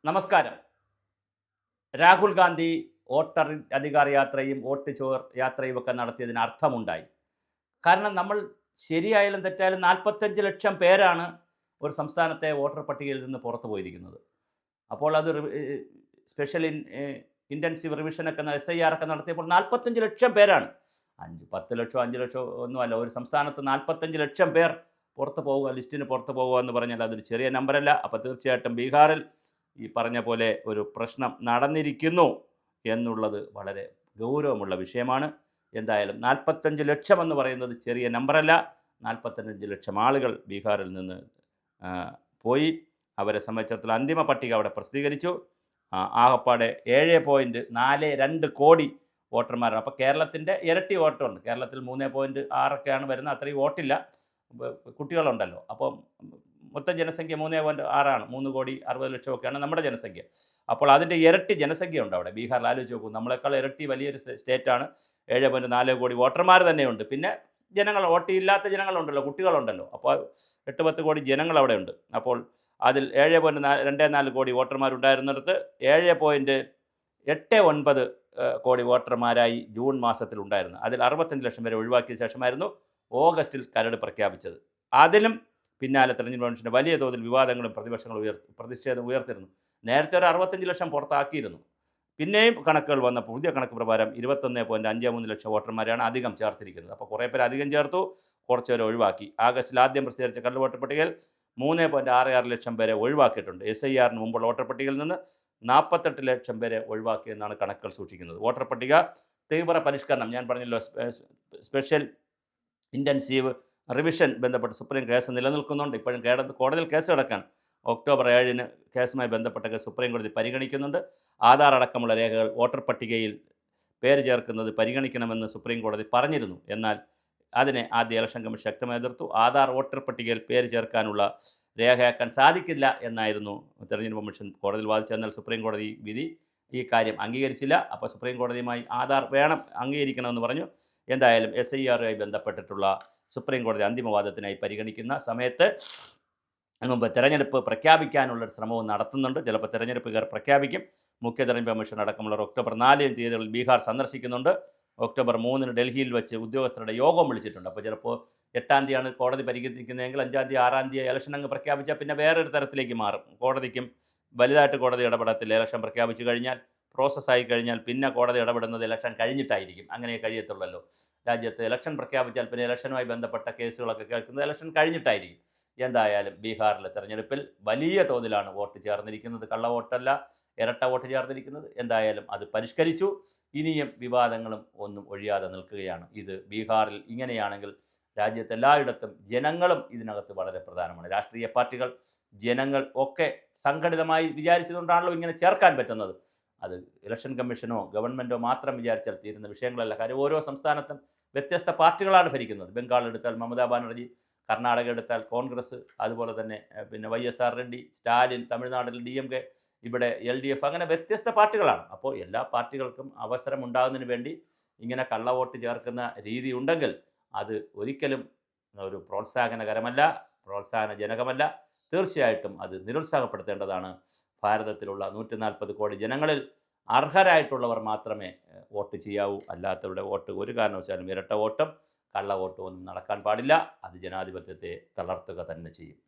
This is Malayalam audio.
നമസ്കാരം. രാഹുൽ ഗാന്ധി വോട്ടർ അധികാർ യാത്രയും വോട്ട് ചോർ യാത്രയും ഒക്കെ നടത്തിയതിന് അർത്ഥമുണ്ടായി. കാരണം നമ്മൾ ശരിയായാലും തെറ്റായാലും 45 ലക്ഷം പേരാണ് ഒരു സംസ്ഥാനത്തെ വോട്ടർ പട്ടികയിൽ നിന്ന് പുറത്തു പോയിരിക്കുന്നത്. അപ്പോൾ അത് സ്പെഷ്യൽ ഇൻറ്റൻസീവ് റിവിഷനൊക്കെ SIR ഒക്കെ നടത്തിയപ്പോൾ 45 ലക്ഷം പേരാണ്. 10 ലക്ഷമോ 5 ലക്ഷമോ ഒന്നുമല്ല, ഒരു സംസ്ഥാനത്ത് 45 ലക്ഷം പേർ പുറത്ത് പോവുക, ലിസ്റ്റിന് പുറത്ത് പോകുക എന്ന് പറഞ്ഞാൽ അതൊരു ചെറിയ നമ്പറല്ല. അപ്പോൾ തീർച്ചയായിട്ടും ബീഹാറിൽ ഈ പറഞ്ഞ പോലെ ഒരു പ്രശ്നം നടന്നിരിക്കുന്നു എന്നുള്ളത് വളരെ ഗൗരവമുള്ള വിഷയമാണ്. എന്തായാലും 45 ലക്ഷം എന്ന് പറയുന്നത് ചെറിയ നമ്പറല്ല. 45 ലക്ഷം ആളുകൾ ബീഹാറിൽ നിന്ന് പോയി. അവരെ സംബന്ധിച്ചിടത്തോളം അന്തിമ പട്ടിക അവിടെ പ്രസിദ്ധീകരിച്ചു. ആകപ്പാടെ 7.42 കോടി വോട്ടർമാരാണ്. അപ്പോൾ കേരളത്തിൻ്റെ ഇരട്ടി വോട്ടുണ്ട്. കേരളത്തിൽ 3.6 വരുന്നത്. അത്രയും വോട്ടില്ല, കുട്ടികളുണ്ടല്ലോ. അപ്പം മൊത്തം ജനസംഖ്യ 3.6 3,60,00,000 നമ്മുടെ ജനസംഖ്യ. അപ്പോൾ അതിൻ്റെ ഇരട്ടി ജനസംഖ്യ ഉണ്ട് അവിടെ ബീഹാറിൽ. ആലോചിച്ച് നോക്കൂ, നമ്മളെക്കാൾ ഇരട്ടി വലിയൊരു സ്റ്റേറ്റാണ്. 7.4 കോടി വോട്ടർമാർ തന്നെയുണ്ട്. പിന്നെ ജനങ്ങൾ, വോട്ടില്ലാത്ത ജനങ്ങളുണ്ടല്ലോ, കുട്ടികളുണ്ടല്ലോ. അപ്പോൾ 8-10 കോടി ജനങ്ങൾ അവിടെ ഉണ്ട്. അപ്പോൾ അതിൽ 7.24 കോടി വോട്ടർമാരുണ്ടായിരുന്നിടത്ത് 7.89 കോടി വോട്ടർമാരായി ജൂൺ മാസത്തിൽ ഉണ്ടായിരുന്നു. അതിൽ 65 ലക്ഷം വരെ ഒഴിവാക്കിയ ശേഷമായിരുന്നു ഓഗസ്റ്റിൽ കരട് പ്രഖ്യാപിച്ചത്. അതിലും പിന്നാലെ തെരഞ്ഞെടുപ്പ് കമ്മീഷൻ്റെ വലിയ തോതിൽ വിവാദങ്ങളും പ്രതിഷേധം ഉയർത്തിരുന്നു. നേരത്തെ ഒരു 65 ലക്ഷം പുറത്താക്കിയിരുന്നു. പിന്നെയും കണക്കുകൾ വന്നപ്പോൾ പുതിയ കണക്ക് പ്രകാരം 21.53 ലക്ഷം വോട്ടർമാരെയാണ് അധികം ചേർത്തിരിക്കുന്നത്. അപ്പോൾ കുറേ പേര് അധികം ചേർത്തു, കുറച്ച് പേരെ ഒഴിവാക്കി. ആഗസ്റ്റിൽ ആദ്യം പ്രസിദ്ധീകരിച്ച കരട് വോട്ടർ പട്ടികയിൽ 3.66 ലക്ഷം പേരെ ഒഴിവാക്കിയിട്ടുണ്ട്. SIR മുമ്പുള്ള വോട്ടർ പട്ടികയിൽ നിന്ന് 48 ലക്ഷം പേരെ ഒഴിവാക്കിയെന്നാണ് കണക്കുകൾ സൂക്ഷിക്കുന്നത്. വോട്ടർ പട്ടിക തീവ്ര പരിഷ്കരണം, ഞാൻ പറഞ്ഞല്ലോ, സ്പെഷ്യൽ ഇൻറ്റൻസീവ് റിവിഷൻ ബന്ധപ്പെട്ട് സുപ്രീം കേസ് നിലനിൽക്കുന്നുണ്ട്. ഇപ്പോഴും കോടതിയിൽ കേസ് കിടക്കുകയാണ്. ഒക്ടോബർ 7 കേസുമായി ബന്ധപ്പെട്ട കേസ് സുപ്രീം കോടതി പരിഗണിക്കുന്നുണ്ട്. ആധാർ അടക്കമുള്ള രേഖകൾ വോട്ടർ പട്ടികയിൽ പേര് ചേർക്കുന്നത് പരിഗണിക്കണമെന്ന് സുപ്രീം കോടതി പറഞ്ഞിരുന്നു. എന്നാൽ അതിനെ ആദ്യ ഇലക്ഷൻ കമ്മീഷൻ ശക്തമായി എതിർത്തു. ആധാർ വോട്ടർ പട്ടികയിൽ പേര് ചേർക്കാനുള്ള രേഖയാക്കാൻ സാധിക്കില്ല എന്നായിരുന്നു തെരഞ്ഞെടുപ്പ് കമ്മീഷൻ കോടതിയിൽ വാദിച്ചത്. എന്നാൽ സുപ്രീം കോടതി വിധി ഈ കാര്യം അംഗീകരിച്ചില്ല. അപ്പോൾ സുപ്രീം കോടതിയുമായി ആധാർ വേണം, അംഗീകരിക്കണമെന്ന് പറഞ്ഞു. എന്തായാലും SIRമായി ബന്ധപ്പെട്ടിട്ടുള്ള സുപ്രീം കോടതി അന്തിമവാദത്തിനായി പരിഗണിക്കുന്ന സമയത്ത് മുമ്പ് തെരഞ്ഞെടുപ്പ് പ്രഖ്യാപിക്കാനുള്ളൊരു ശ്രമവും നടത്തുന്നുണ്ട്. ചിലപ്പോൾ തെരഞ്ഞെടുപ്പ് പ്രഖ്യാപിക്കും. മുഖ്യ തെരഞ്ഞെടുപ്പ് കമ്മീഷൻ അടക്കമുള്ളവർ ഒക്ടോബർ 4 തീയതികളിൽ ബീഹാർ സന്ദർശിക്കുന്നുണ്ട്. ഒക്ടോബർ 3 ഡൽഹിയിൽ വെച്ച് ഉദ്യോഗസ്ഥരുടെ യോഗം വിളിച്ചിട്ടുണ്ട്. അപ്പോൾ ചിലപ്പോൾ 8 തീയതിയാണ് കോടതി പരിഗണിക്കുന്നതെങ്കിൽ 5 തീയതി 6 തീയതി ഇലക്ഷൻ അങ്ങ് പ്രഖ്യാപിച്ചാൽ പിന്നെ വേറൊരു തരത്തിലേക്ക് മാറും. കോടതിക്കും വലുതായിട്ട് കോടതി ഇടപെടത്തില്ല. ഇലക്ഷൻ പ്രഖ്യാപിച്ചു കഴിഞ്ഞാൽ, പ്രോസസ്സായി കഴിഞ്ഞാൽ പിന്നെ കോടതി ഇടപെടുന്നത് ഇലക്ഷൻ കഴിഞ്ഞിട്ടായിരിക്കും. അങ്ങനെ കഴിയത്തുള്ളല്ലോ. രാജ്യത്ത് ഇലക്ഷൻ പ്രഖ്യാപിച്ചാൽ പിന്നെ ഇലക്ഷനുമായി ബന്ധപ്പെട്ട കേസുകളൊക്കെ കേൾക്കുന്നത് ഇലക്ഷൻ കഴിഞ്ഞിട്ടായിരിക്കും. എന്തായാലും ബീഹാറിലെ തെരഞ്ഞെടുപ്പിൽ വലിയ തോതിലാണ് വോട്ട് ചേർന്നിരിക്കുന്നത്. കള്ളവോട്ടല്ല, ഇരട്ട വോട്ട് ചേർന്നിരിക്കുന്നത്. എന്തായാലും അത് പരിഷ്കരിച്ചു. ഇനിയും വിവാദങ്ങളും ഒന്നും ഒഴിയാതെ നിൽക്കുകയാണ്. ഇത് ബീഹാറിൽ ഇങ്ങനെയാണെങ്കിൽ രാജ്യത്തെല്ലായിടത്തും ജനങ്ങളും ഇതിനകത്ത് വളരെ പ്രധാനമാണ്. രാഷ്ട്രീയ പാർട്ടികൾ, ജനങ്ങൾ ഒക്കെ സംഘടിതമായി വിചാരിച്ചതുകൊണ്ടാണല്ലോ ഇങ്ങനെ ചേർക്കാൻ പറ്റുന്നത്. അത് ഇലക്ഷൻ കമ്മീഷനോ ഗവൺമെൻറ്റോ മാത്രം വിചാരിച്ചാൽ തീരുന്ന വിഷയങ്ങളല്ല. കാര്യം ഓരോ സംസ്ഥാനത്തും വ്യത്യസ്ത പാർട്ടികളാണ് ഭരിക്കുന്നത്. ബംഗാൾ എടുത്താൽ മമതാ ബാനർജി, കർണാടക എടുത്താൽ കോൺഗ്രസ്, അതുപോലെ തന്നെ പിന്നെ YSR റെഡ്ഡി, സ്റ്റാലിൻ, തമിഴ്നാട്ടിൽ DMK, ഇവിടെ LDF, അങ്ങനെ വ്യത്യസ്ത പാർട്ടികളാണ്. അപ്പോൾ എല്ലാ പാർട്ടികൾക്കും അവസരമുണ്ടാകുന്നതിന് വേണ്ടി ഇങ്ങനെ കള്ളവോട്ട് ചേർക്കുന്ന രീതി ഉണ്ടെങ്കിൽ അത് ഒരിക്കലും ഒരു പ്രോത്സാഹനകരമല്ല, പ്രോത്സാഹനജനകമല്ല. തീർച്ചയായിട്ടും അത് നിരുത്സാഹപ്പെടുത്തേണ്ടതാണ്. ഭാരതത്തിലുള്ള 140 കോടി ജനങ്ങളിൽ അർഹരായിട്ടുള്ളവർ മാത്രമേ വോട്ട് ചെയ്യാവൂ. അല്ലാത്തവരുടെ വോട്ട് ഒരു കാരണവശാലും ഇരട്ട വോട്ടും കള്ളവോട്ടും ഒന്നും നടക്കാൻ പാടില്ല. അത് ജനാധിപത്യത്തെ തളർത്തുക തന്നെ ചെയ്യും.